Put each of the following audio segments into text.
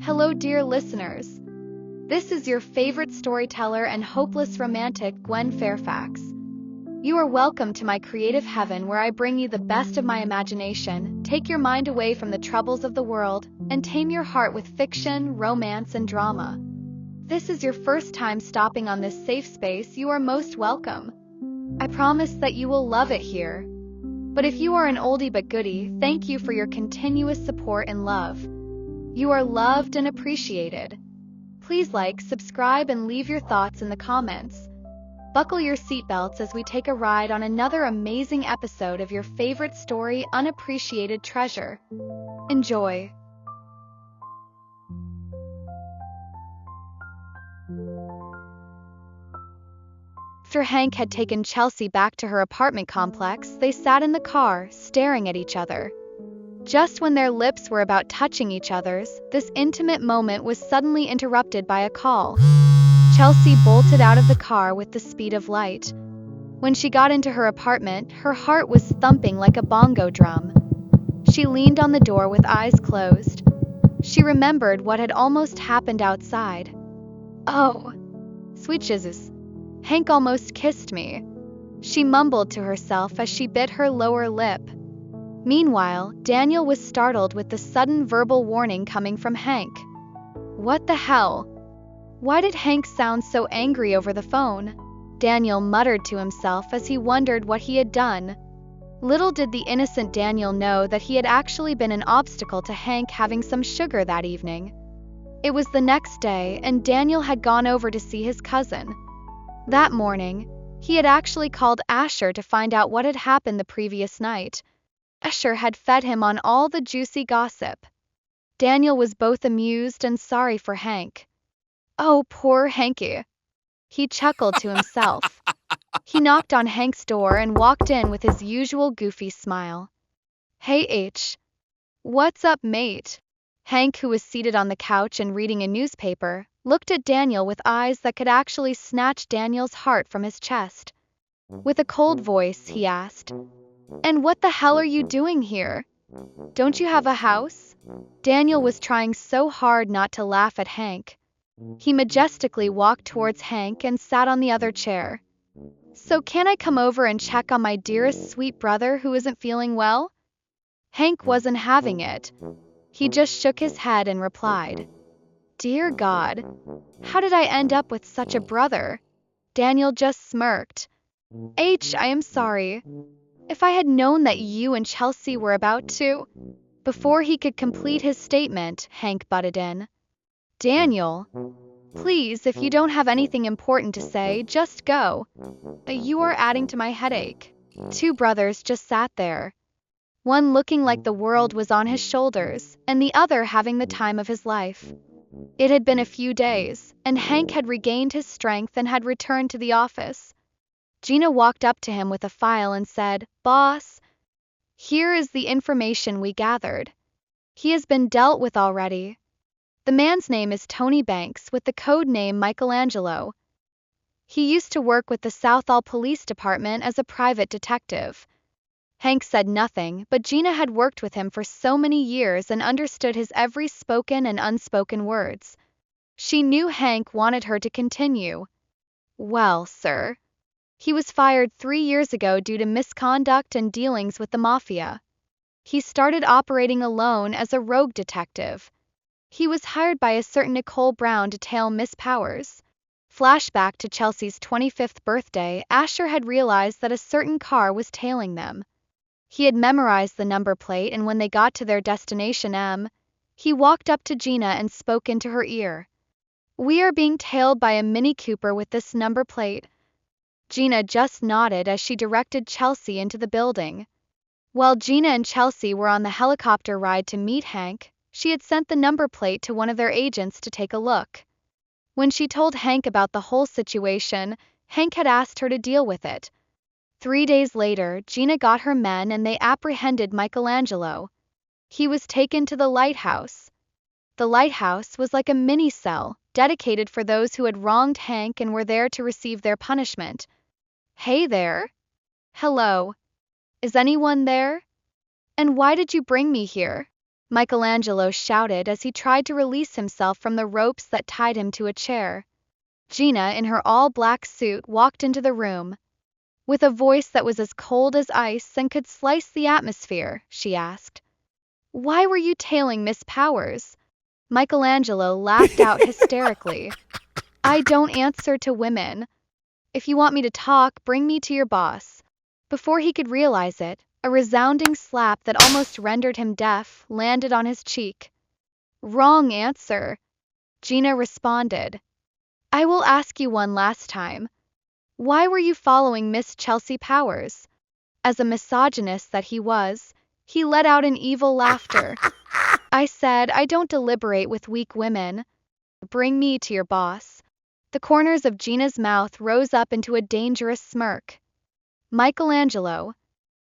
Hello, dear listeners. This is your favorite storyteller and hopeless romantic, Gwen Fairfax. You are welcome to my creative heaven where I bring you the best of my imagination, take your mind away from the troubles of the world, and tame your heart with fiction, romance, and drama. This is your first time stopping on this safe space, you are most welcome. I promise that you will love it here. But if you are an oldie but goodie, thank you for your continuous support and love. You are loved and appreciated. Please like, subscribe, and leave your thoughts in the comments. Buckle your seatbelts as we take a ride on another amazing episode of your favorite story, Unappreciated Treasure. Enjoy. After Hank had taken Chelsy back to her apartment complex, they sat in the car, staring at each other. Just when their lips were about touching each other's, this intimate moment was suddenly interrupted by a call. Chelsy bolted out of the car with the speed of light. When she got into her apartment, her heart was thumping like a bongo drum. She leaned on the door with eyes closed. She remembered what had almost happened outside. "Oh, sweet Jesus. Hank almost kissed me," she mumbled to herself as she bit her lower lip. Meanwhile, Daniel was startled with the sudden verbal warning coming from Hank. What the hell? Why did Hank sound so angry over the phone? Daniel muttered to himself as he wondered what he had done. Little did the innocent Daniel know that he had actually been an obstacle to Hank having some sugar that evening. It was the next day, and Daniel had gone over to see his cousin. That morning, he had actually called Asher to find out what had happened the previous night. Asher had fed him on all the juicy gossip. Daniel was both amused and sorry for Hank. "Oh, poor Hanky," he chuckled to himself. He knocked on Hank's door and walked in with his usual goofy smile. "Hey H. What's up, mate?" Hank, who was seated on the couch and reading a newspaper, looked at Daniel with eyes that could actually snatch Daniel's heart from his chest. With a cold voice, he asked, "And what the hell are you doing here? Don't you have a house?" Daniel was trying so hard not to laugh at Hank. He majestically walked towards Hank and sat on the other chair. "So can I come over and check on my dearest sweet brother who isn't feeling well?" Hank wasn't having it. He just shook his head and replied, "Dear God, how did I end up with such a brother?" Daniel just smirked. I am sorry. If I had known that you and Chelsy were about to..." Before he could complete his statement, Hank butted in. "Daniel, please, if you don't have anything important to say, just go. You are adding to my headache." Two brothers just sat there. One looking like the world was on his shoulders, and the other having the time of his life. It had been a few days, and Hank had regained his strength and had returned to the office. Gina walked up to him with a file and said, "Boss, here is the information we gathered. He has been dealt with already. The man's name is Tony Banks with the code name Michelangelo. He used to work with the Southall Police Department as a private detective." Hank said nothing, but Gina had worked with him for so many years and understood his every spoken and unspoken words. She knew Hank wanted her to continue. "Well, sir, he was fired 3 years ago due to misconduct and dealings with the mafia. He started operating alone as a rogue detective. He was hired by a certain Nicole Brown to tail Miss Powers." Flashback to Chelsy's 25th birthday, Asher had realized that a certain car was tailing them. He had memorized the number plate, and when they got to their destination he walked up to Gina and spoke into her ear. "We are being tailed by a Mini Cooper with this number plate." Gina just nodded as she directed Chelsy into the building. While Gina and Chelsy were on the helicopter ride to meet Hank, she had sent the number plate to one of their agents to take a look. When she told Hank about the whole situation, Hank had asked her to deal with it. 3 days later, Gina got her men and they apprehended Michelangelo. He was taken to the lighthouse. The lighthouse was like a mini cell, dedicated for those who had wronged Hank and were there to receive their punishment. "Hey there. Hello. Is anyone there? And why did you bring me here?" Michelangelo shouted as he tried to release himself from the ropes that tied him to a chair. Gina, in her all-black suit, walked into the room. With a voice that was as cold as ice and could slice the atmosphere, she asked, "Why were you tailing Miss Powers?" Michelangelo laughed out hysterically. "I don't answer to women. If you want me to talk, bring me to your boss." Before he could realize it, a resounding slap that almost rendered him deaf landed on his cheek. "Wrong answer," Gina responded. "I will ask you one last time. Why were you following Miss Chelsy Powers?" As a misogynist that he was, he let out an evil laughter. "I said I don't deliberate with weak women. Bring me to your boss." The corners of Gina's mouth rose up into a dangerous smirk. "Michelangelo,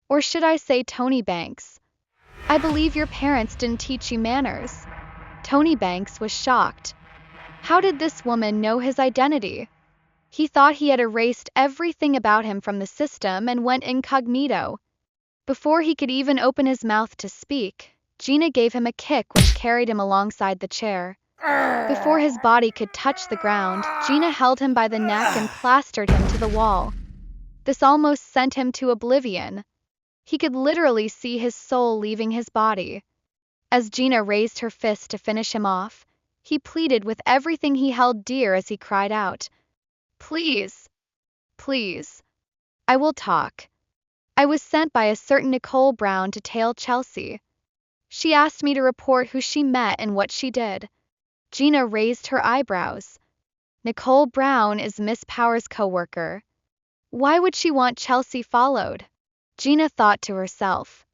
or should I say Tony Banks, I believe your parents didn't teach you manners." Tony Banks was shocked. How did this woman know his identity? He thought he had erased everything about him from the system and went incognito. Before he could even open his mouth to speak, Gina gave him a kick which carried him alongside the chair. Before his body could touch the ground, Gina held him by the neck and plastered him to the wall. This almost sent him to oblivion. He could literally see his soul leaving his body. As Gina raised her fist to finish him off, he pleaded with everything he held dear as he cried out, "Please, please, I will talk. I was sent by a certain Nicole Brown to tail Chelsy. She asked me to report who she met and what she did." Gina raised her eyebrows. "Nicole Brown is Miss Power's co-worker. Why would she want Chelsy followed?" Gina thought to herself.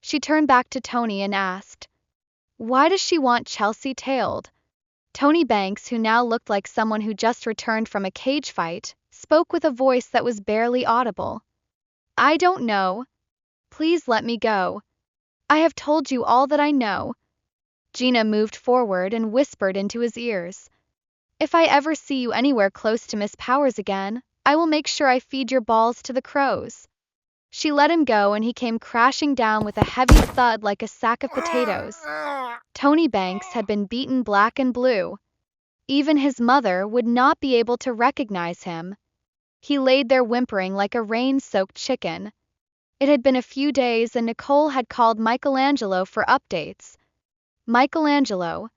She turned back to Tony and asked, "Why does she want Chelsy tailed?" Tony Banks, who now looked like someone who just returned from a cage fight, spoke with a voice that was barely audible. "I don't know. Please let me go. I have told you all that I know." Gina moved forward and whispered into his ears, "If I ever see you anywhere close to Miss Powers again, I will make sure I feed your balls to the crows." She let him go and he came crashing down with a heavy thud like a sack of potatoes. Tony Banks had been beaten black and blue. Even his mother would not be able to recognize him. He laid there whimpering like a rain-soaked chicken. It had been a few days and Nicole had called Michelangelo for updates. "Michelangelo,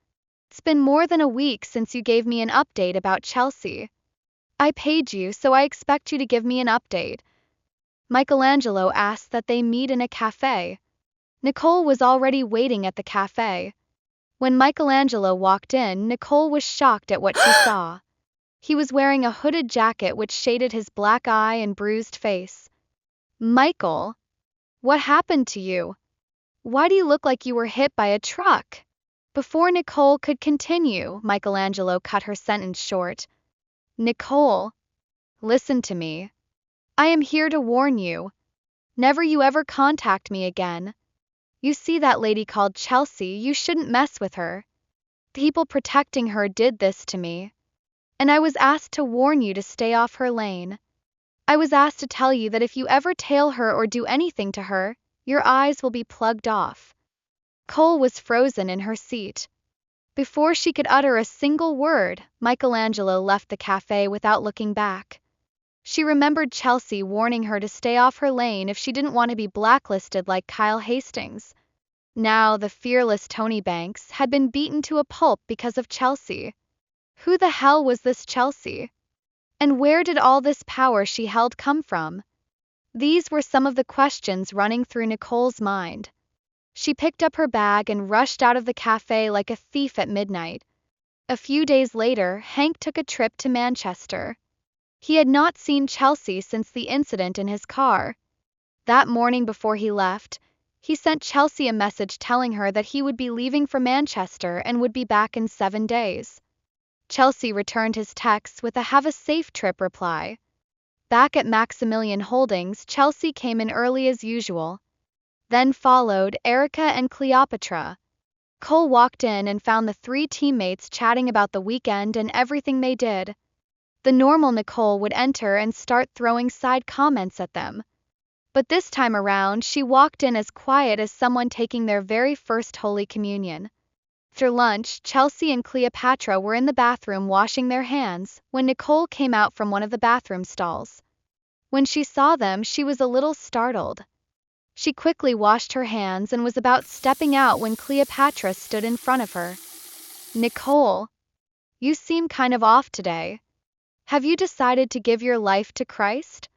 it's been more than a week since you gave me an update about Chelsy. I paid you, so I expect you to give me an update." Michelangelo asked that they meet in a cafe. Nicole was already waiting at the cafe. When Michelangelo walked in, Nicole was shocked at what she saw. He was wearing a hooded jacket which shaded his black eye and bruised face. "Michael, what happened to you? Why do you look like you were hit by a truck?" Before Nicole could continue, Michelangelo cut her sentence short. "Nicole, listen to me. I am here to warn you. Never you ever contact me again. You see that lady called Chelsy, you shouldn't mess with her. People protecting her did this to me. And I was asked to warn you to stay off her lane. I was asked to tell you that if you ever tail her or do anything to her, your eyes will be plugged off." Cole was frozen in her seat. Before she could utter a single word, Michelangelo left the cafe without looking back. She remembered Chelsy warning her to stay off her lane if she didn't want to be blacklisted like Kyle Hastings. Now the fearless Tony Banks had been beaten to a pulp because of Chelsy. Who the hell was this Chelsy? And where did all this power she held come from? These were some of the questions running through Nicole's mind. She picked up her bag and rushed out of the cafe like a thief at midnight. A few days later, Hank took a trip to Manchester. He had not seen Chelsy since the incident in his car. That morning before he left, he sent Chelsy a message telling her that he would be leaving for Manchester and would be back in 7 days. Chelsy returned his text with a "have a safe trip" reply. Back at Maximilian Holdings, Chelsy came in early as usual. Then followed Erica and Cleopatra. Cole walked in and found the 3 teammates chatting about the weekend and everything they did. The normal Nicole would enter and start throwing side comments at them. But this time around, she walked in as quiet as someone taking their very first Holy Communion. After lunch, Chelsy and Cleopatra were in the bathroom washing their hands when Nicole came out from one of the bathroom stalls. When she saw them, she was a little startled. She quickly washed her hands and was about stepping out when Cleopatra stood in front of her. "Nicole, you seem kind of off today. Have you decided to give your life to Christ?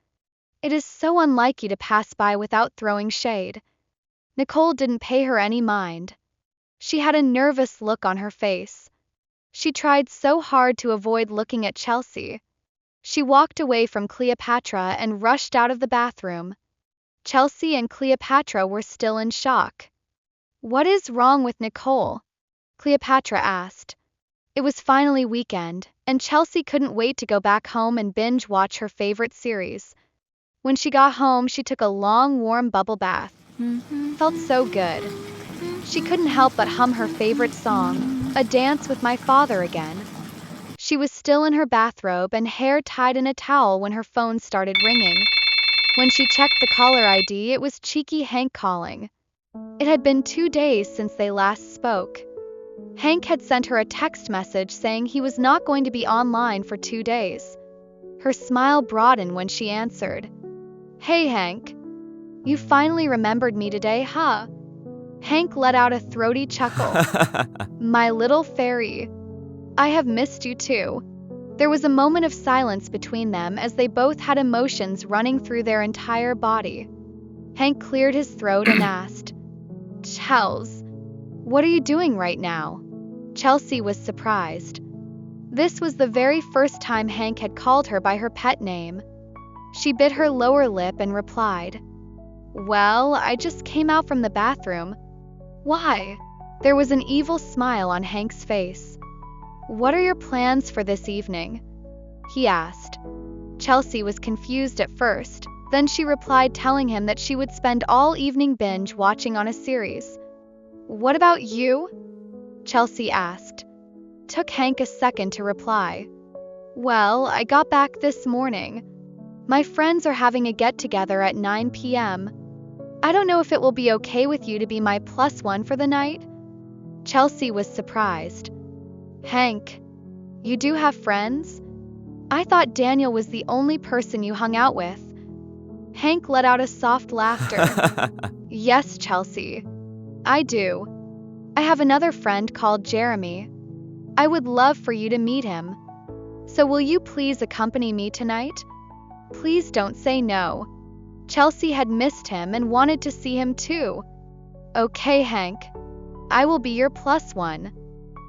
It is so unlike you to pass by without throwing shade." Nicole didn't pay her any mind. She had a nervous look on her face. She tried so hard to avoid looking at Chelsy. She walked away from Cleopatra and rushed out of the bathroom. Chelsy and Cleopatra were still in shock. "What is wrong with Nicole?" Cleopatra asked. It was finally weekend, and Chelsy couldn't wait to go back home and binge watch her favorite series. When she got home, she took a long, warm bubble bath. Felt so good. She couldn't help but hum her favorite song, "A Dance with My Father Again." She was still in her bathrobe and hair tied in a towel when her phone started ringing. When she checked the caller ID, it was cheeky Hank calling. It had been 2 days since they last spoke. Hank had sent her a text message saying he was not going to be online for 2 days. Her smile broadened when she answered. "Hey Hank, you finally remembered me today, huh?" Hank let out a throaty chuckle. "My little fairy. I have missed you too." There was a moment of silence between them as they both had emotions running through their entire body. Hank cleared his throat and asked, "Chels, what are you doing right now?" Chelsy was surprised. This was the very first time Hank had called her by her pet name. She bit her lower lip and replied, "Well, I just came out from the bathroom." "Why?" There was an evil smile on Hank's face. "What are your plans for this evening?" he asked. Chelsy was confused at first, then she replied telling him that she would spend all evening binge watching on a series. "What about you?" Chelsy asked. Took Hank a second to reply. "Well, I got back this morning. My friends are having a get-together at 9 p.m. I don't know if it will be okay with you to be my +1 for the night." Chelsy was surprised. "Hank, you do have friends? I thought Daniel was the only person you hung out with." Hank let out a soft laughter. "Yes, Chelsy, I do. I have another friend called Jeremy. I would love for you to meet him. So will you please accompany me tonight? Please don't say no." Chelsy had missed him and wanted to see him too. "Okay, Hank. I will be your +1.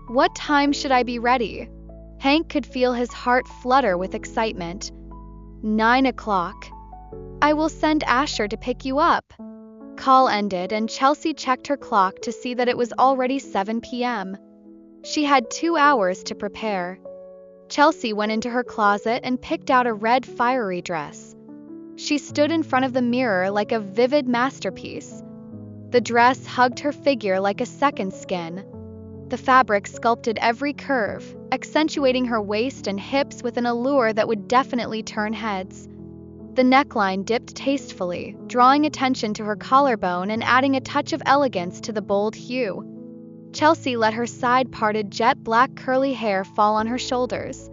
What time should I be ready?" Hank could feel his heart flutter with excitement. 9 o'clock. I will send Asher to pick you up." Call ended and Chelsy checked her clock to see that it was already 7 p.m. She had 2 hours to prepare. Chelsy went into her closet and picked out a red fiery dress. She stood in front of the mirror like a vivid masterpiece. The dress hugged her figure like a second skin. The fabric sculpted every curve, accentuating her waist and hips with an allure that would definitely turn heads. The neckline dipped tastefully, drawing attention to her collarbone and adding a touch of elegance to the bold hue. Chelsy let her side-parted jet black curly hair fall on her shoulders.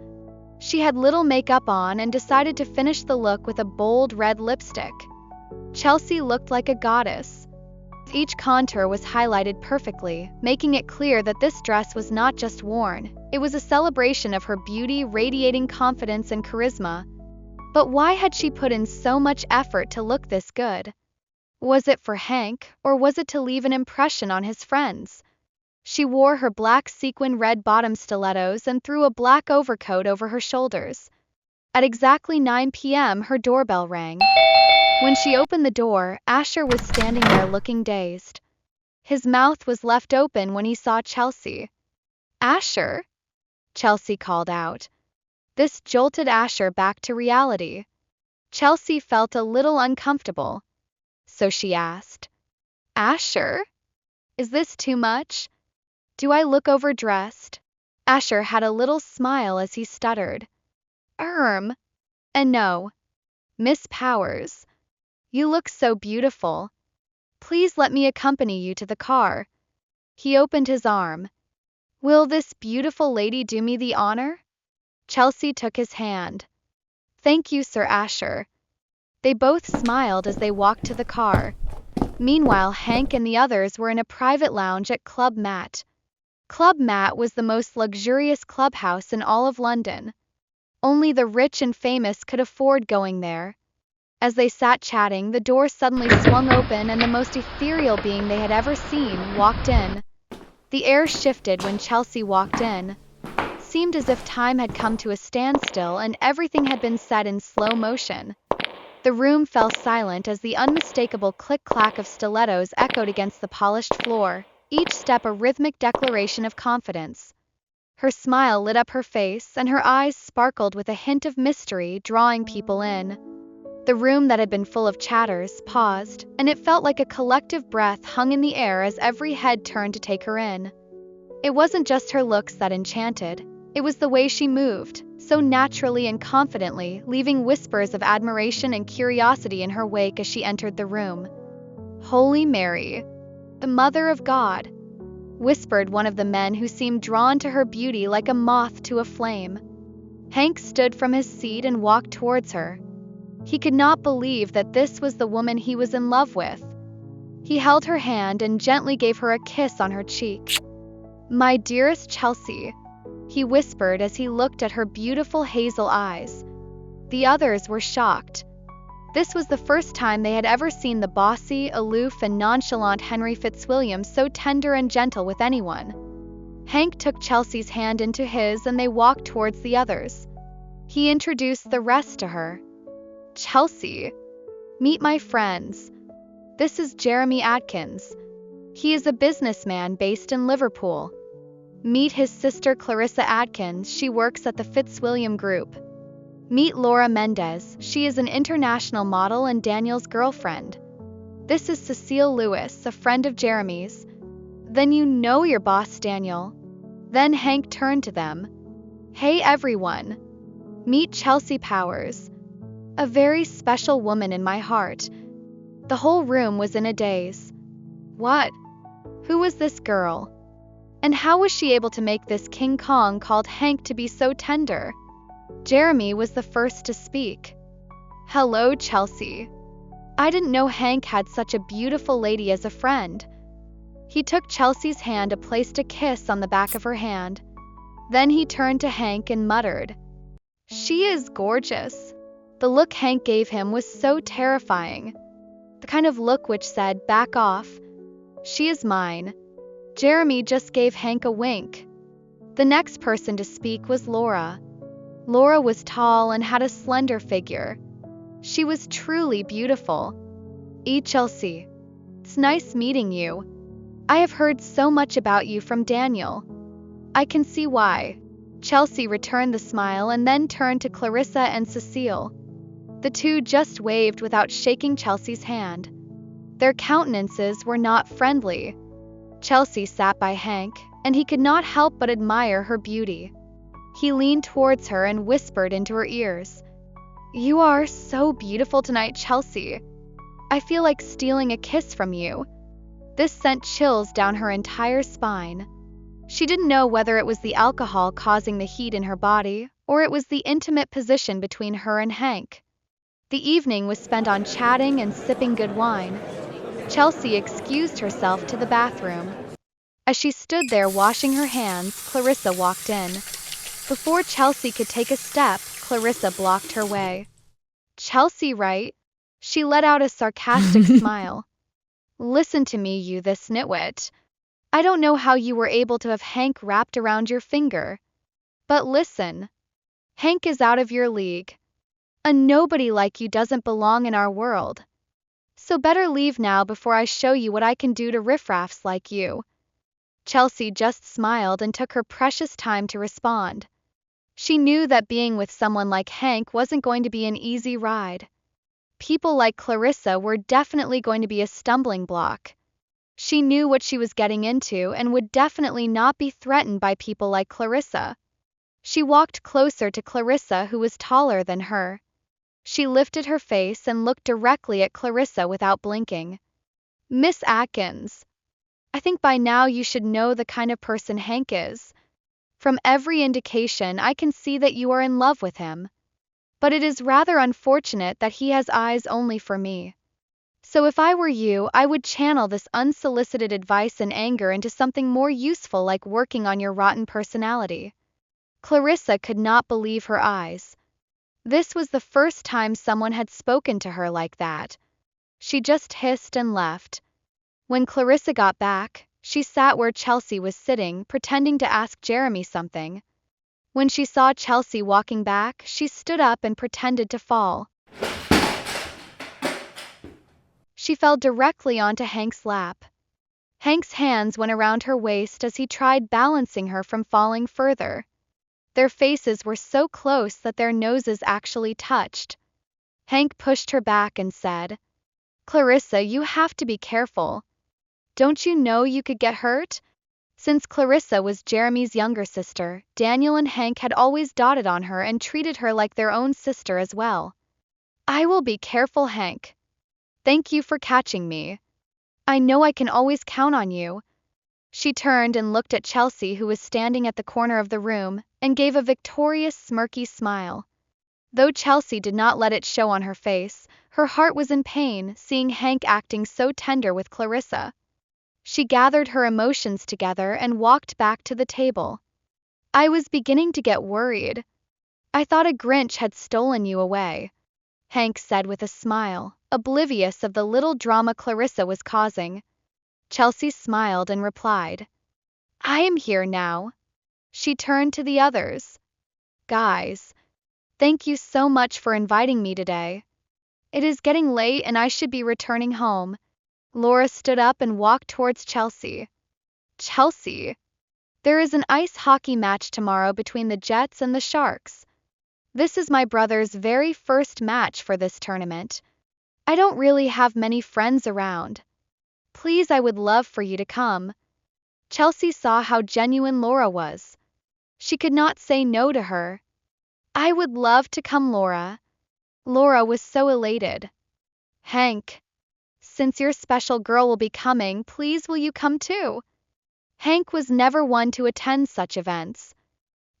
She had little makeup on and decided to finish the look with a bold red lipstick. Chelsy looked like a goddess. Each contour was highlighted perfectly, making it clear that this dress was not just worn, it was a celebration of her beauty, radiating confidence and charisma. But why had she put in so much effort to look this good? Was it for Hank, or was it to leave an impression on his friends? She wore her black sequin red bottom stilettos and threw a black overcoat over her shoulders. At exactly 9 p.m., her doorbell rang. When she opened the door, Asher was standing there looking dazed. His mouth was left open when he saw Chelsy. "Asher?" Chelsy called out. This jolted Asher back to reality. Chelsy felt a little uncomfortable. So she asked, "Asher? Is this too much? Do I look overdressed?" Asher had a little smile as he stuttered. And no, Miss Powers. You look so beautiful. Please let me accompany you to the car. He opened his arm. Will this beautiful lady do me the honor? Chelsy took his hand. Thank you, Sir Asher. They both smiled as they walked to the car. Meanwhile, Hank and the others were in a private lounge at Club Mat. Club Mat was the most luxurious clubhouse in all of London. Only the rich and famous could afford going there. As they sat chatting, the door suddenly swung open and the most ethereal being they had ever seen walked in. The air shifted when Chelsy walked in. Seemed as if time had come to a standstill and everything had been said in slow motion. The room fell silent as the unmistakable click-clack of stilettos echoed against the polished floor, each step a rhythmic declaration of confidence. Her smile lit up her face and her eyes sparkled with a hint of mystery, drawing people in. The room that had been full of chatters paused, and it felt like a collective breath hung in the air as every head turned to take her in. It wasn't just her looks that enchanted, it was the way she moved, so naturally and confidently, leaving whispers of admiration and curiosity in her wake as she entered the room. Holy Mary, the Mother of God, whispered one of the men who seemed drawn to her beauty like a moth to a flame. Hank stood from his seat and walked towards her. He could not believe that this was the woman he was in love with. He held her hand and gently gave her a kiss on her cheek. My dearest Chelsy, he whispered as he looked at her beautiful hazel eyes. The others were shocked. This was the first time they had ever seen the bossy, aloof, and nonchalant Henry Fitzwilliam so tender and gentle with anyone. Hank took Chelsy's hand into his and they walked towards the others. He introduced the rest to her. Chelsy, meet my friends. This is Jeremy Atkins. He is a businessman based in Liverpool. Meet his sister Clarissa Atkins, she works at the Fitzwilliam Group. Meet Laura Mendez, she is an international model and Daniel's girlfriend. This is Cecile Lewis, a friend of Jeremy's. Then you know your boss, Daniel. Then Hank turned to them. Hey everyone. Meet Chelsy Powers. A very special woman in my heart. The whole room was in a daze. What? Who was this girl? And how was she able to make this King Kong called Hank to be so tender? Jeremy was the first to speak. Hello, Chelsy. I didn't know Hank had such a beautiful lady as a friend. He took Chelsy's hand and placed a kiss on the back of her hand. Then he turned to Hank and muttered, She is gorgeous. The look Hank gave him was so terrifying. The kind of look which said, back off. She is mine. Jeremy just gave Hank a wink. The next person to speak was Laura. Laura was tall and had a slender figure. She was truly beautiful. Chelsy. It's nice meeting you. I have heard so much about you from Daniel. I can see why. Chelsy returned the smile and then turned to Clarissa and Cecile. The two just waved without shaking Chelsy's hand. Their countenances were not friendly. Chelsy sat by Hank, and he could not help but admire her beauty. He leaned towards her and whispered into her ears. You are so beautiful tonight, Chelsy. I feel like stealing a kiss from you. This sent chills down her entire spine. She didn't know whether it was the alcohol causing the heat in her body, or it was the intimate position between her and Hank. The evening was spent on chatting and sipping good wine. Chelsy excused herself to the bathroom. As she stood there washing her hands, Clarissa walked in. Before Chelsy could take a step, Clarissa blocked her way. Chelsy, right? She let out a sarcastic smile. Listen to me, you this nitwit. I don't know how you were able to have Hank wrapped around your finger. But listen. Hank is out of your league. A nobody like you doesn't belong in our world. So better leave now before I show you what I can do to riffraffs like you. Chelsy just smiled and took her precious time to respond. She knew that being with someone like Hank wasn't going to be an easy ride. People like Clarissa were definitely going to be a stumbling block. She knew what she was getting into and would definitely not be threatened by people like Clarissa. She walked closer to Clarissa, who was taller than her. She lifted her face and looked directly at Clarissa without blinking. Miss Atkins, I think by now you should know the kind of person Hank is. From every indication, I can see that you are in love with him. But it is rather unfortunate that he has eyes only for me. So if I were you, I would channel this unsolicited advice and anger into something more useful, like working on your rotten personality. Clarissa could not believe her eyes. This was the first time someone had spoken to her like that. She just hissed and left. When Clarissa got back, she sat where Chelsy was sitting, pretending to ask Jeremy something. When she saw Chelsy walking back, she stood up and pretended to fall. She fell directly onto Hank's lap. Hank's hands went around her waist as he tried balancing her from falling further. Their faces were so close that their noses actually touched. Hank pushed her back and said, "Clarissa, you have to be careful. Don't you know you could get hurt?" Since Clarissa was Jeremy's younger sister, Daniel and Hank had always doted on her and treated her like their own sister as well. "I will be careful, Hank. Thank you for catching me. I know I can always count on you." She turned and looked at Chelsy, who was standing at the corner of the room, and gave a victorious, smirky smile. Though Chelsy did not let it show on her face, her heart was in pain, seeing Hank acting so tender with Clarissa. She gathered her emotions together and walked back to the table. "I was beginning to get worried. I thought a Grinch had stolen you away," Hank said with a smile, oblivious of the little drama Clarissa was causing. Chelsy smiled and replied, "I am here now." She turned to the others. "Guys, thank you so much for inviting me today. It is getting late and I should be returning home." Laura stood up and walked towards Chelsy. "Chelsy, there is an ice hockey match tomorrow between the Jets and the Sharks. This is my brother's very first match for this tournament. I don't really have many friends around. Please, I would love for you to come." Chelsy saw how genuine Laura was. She could not say no to her. "I would love to come, Laura." Laura was so elated. "Hank, since your special girl will be coming, please will you come too?" Hank was never one to attend such events.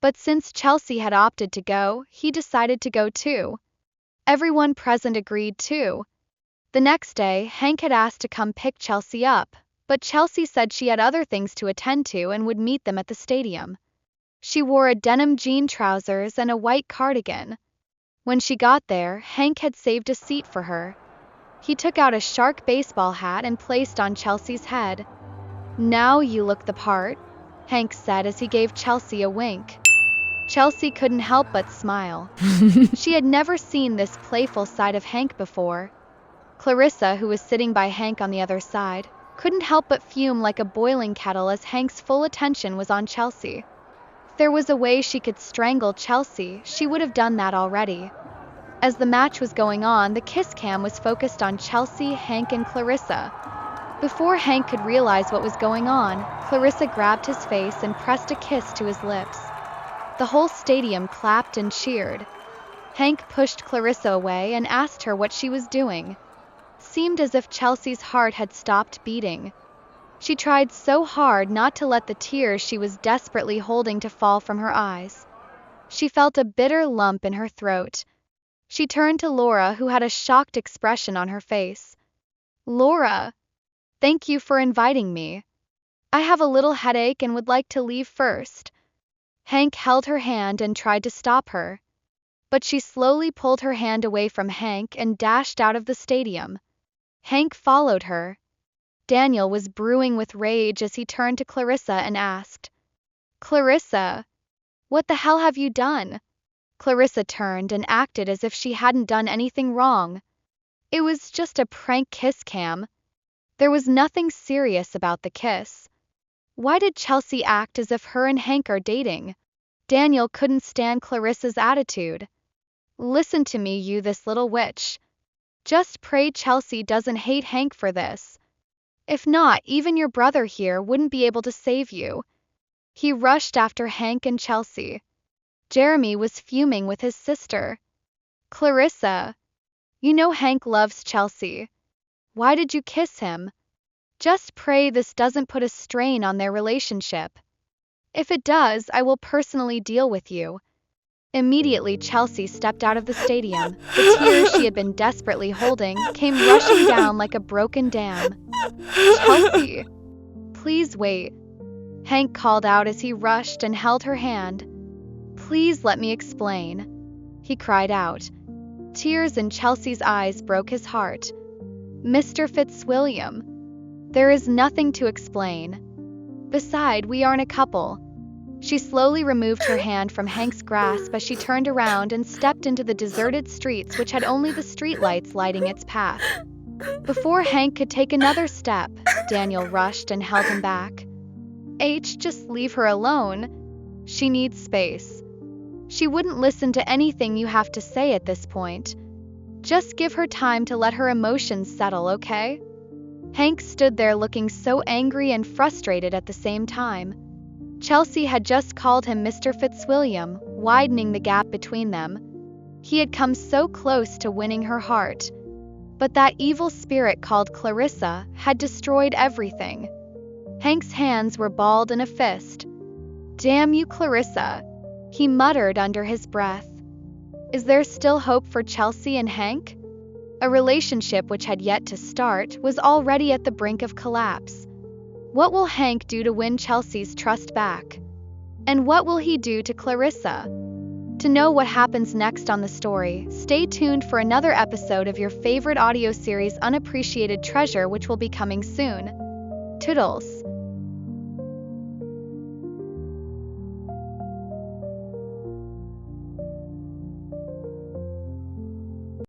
But since Chelsy had opted to go, he decided to go too. Everyone present agreed too. The next day, Hank had asked to come pick Chelsy up, but Chelsy said she had other things to attend to and would meet them at the stadium. She wore a denim jean trousers and a white cardigan. When she got there, Hank had saved a seat for her. He took out a shark baseball hat and placed on Chelsy's head. "Now you look the part," Hank said as he gave Chelsy a wink. Chelsy couldn't help but smile. She had never seen this playful side of Hank before. Clarissa, who was sitting by Hank on the other side, couldn't help but fume like a boiling kettle as Hank's full attention was on Chelsy. If there was a way she could strangle Chelsy, she would have done that already. As the match was going on, the kiss cam was focused on Chelsy, Hank, and Clarissa. Before Hank could realize what was going on, Clarissa grabbed his face and pressed a kiss to his lips. The whole stadium clapped and cheered. Hank pushed Clarissa away and asked her what she was doing. Seemed as if Chelsy's heart had stopped beating. She tried so hard not to let the tears she was desperately holding to fall from her eyes. She felt a bitter lump in her throat. She turned to Laura, who had a shocked expression on her face. "Laura, thank you for inviting me. I have a little headache and would like to leave first." Hank held her hand and tried to stop her. But she slowly pulled her hand away from Hank and dashed out of the stadium. Hank followed her. Daniel was brewing with rage as he turned to Clarissa and asked, "Clarissa, what the hell have you done?" Clarissa turned and acted as if she hadn't done anything wrong. "It was just a prank kiss cam. There was nothing serious about the kiss." Why did Chelsy act as if her and Hank are dating? Daniel couldn't stand Clarissa's attitude. "Listen to me, you this little witch. Just pray Chelsy doesn't hate Hank for this. If not, even your brother here wouldn't be able to save you." He rushed after Hank and Chelsy. Jeremy was fuming with his sister. Clarissa, you know Hank loves Chelsy. Why did you kiss him? Just pray this doesn't put a strain on their relationship. If it does, I will personally deal with you. Immediately, Chelsy stepped out of the stadium. The tears she had been desperately holding came rushing down like a broken dam. Chelsy, please wait, Hank called out as he rushed and held her hand. Please let me explain, he cried out. Tears in Chelsy's eyes broke his heart. Mr. Fitzwilliam, there is nothing to explain. Besides, we aren't a couple. She slowly removed her hand from Hank's grasp as she turned around and stepped into the deserted streets which had only the streetlights lighting its path. Before Hank could take another step, Daniel rushed and held him back. Just leave her alone. She needs space. She wouldn't listen to anything you have to say at this point. Just give her time to let her emotions settle, okay? Hank stood there looking so angry and frustrated at the same time. Chelsy had just called him Mr. Fitzwilliam, widening the gap between them. He had come so close to winning her heart. But that evil spirit called Clarissa had destroyed everything. Hank's hands were balled in a fist. Damn you, Clarissa, he muttered under his breath. Is there still hope for Chelsy and Hank? A relationship which had yet to start was already at the brink of collapse. What will Hank do to win Chelsy's trust back? And what will he do to Clarissa? To know what happens next on the story, stay tuned for another episode of your favorite audio series Unappreciated Treasure, which will be coming soon. Toodles.